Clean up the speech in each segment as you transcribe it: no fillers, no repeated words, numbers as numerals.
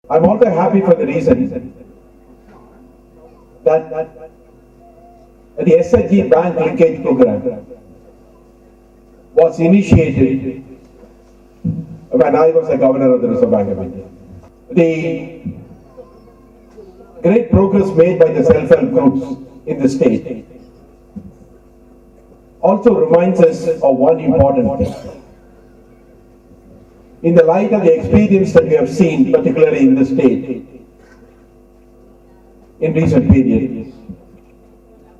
I'm also happy for the reason that the SHG Bank Linkage Program was initiated when I was the Governor of the Reserve Bank of India. The great progress made by the self-help groups in the state also reminds us of one important thing. In the light of the experience that we have seen, particularly in the state, in recent periods,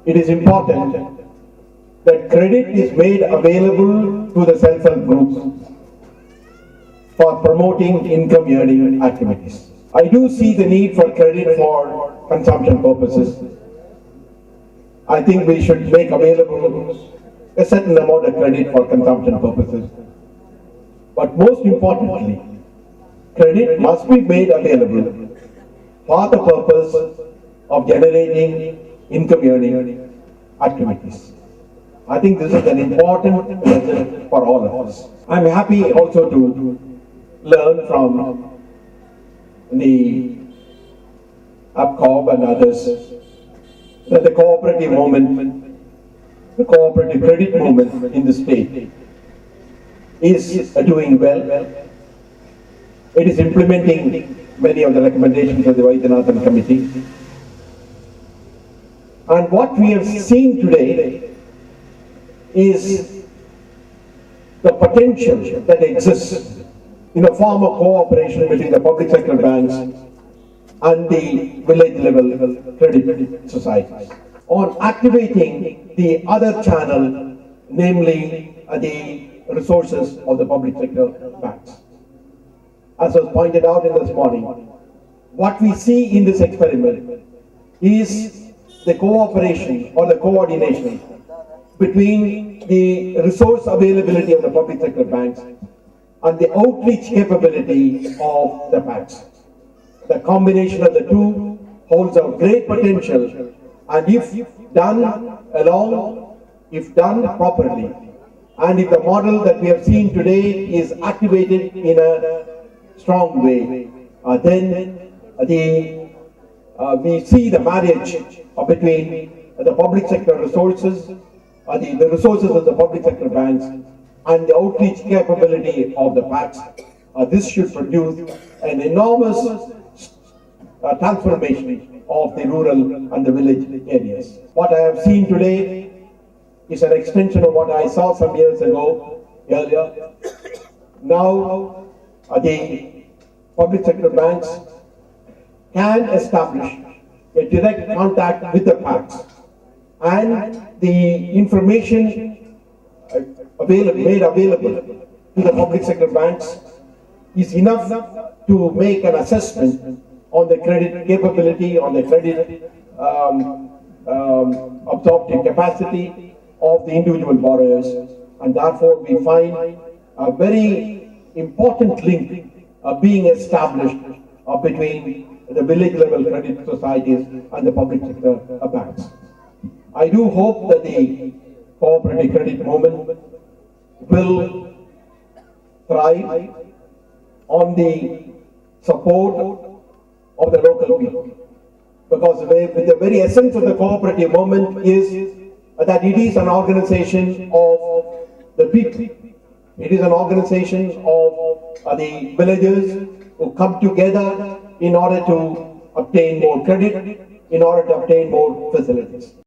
it is important that credit is made available to the self-help groups for promoting income-earning activities. I do see the need for credit for consumption purposes. I think we should make available a certain amount of credit for consumption purposes. But most importantly, credit must be made available for the purpose of generating income-earning activities. I think this is an important lesson for all of us. I'm happy also to learn from the UpCorp and others that the cooperative movement, the cooperative credit movement in the state is doing well. It is implementing many of the recommendations of the Vaidyanathan Committee. And what we have seen today is the potential that exists in a form of cooperation between the public sector banks and the village level credit societies on activating the other channel, namely the resources of the public sector banks. As was pointed out in this morning, what we see in this experiment is the cooperation or the coordination between the resource availability of the public sector banks and the outreach capability of the banks. The combination of the two holds a great potential, and if done if done properly, and if the model that we have seen today is activated in a strong way, then we see the marriage between the public sector resources, the resources of the public sector banks, and the outreach capability of the banks. This should produce an enormous transformation of the rural and the village areas. What I have seen today is an extension of what I saw some years ago, earlier. Now, the public sector banks can establish a direct contact with the banks, and the information made available to the public sector banks is enough to make an assessment on the credit capability, on the credit absorptive capacity of the individual borrowers, and therefore we find a very important link being established between the village level credit societies and the public sector banks. I do hope that the cooperative credit movement will thrive on the support of the local people, because the very essence of the cooperative movement is that it is an organization of the people. It is an organization of the villagers who come together in order to obtain more credit, in order to obtain more facilities.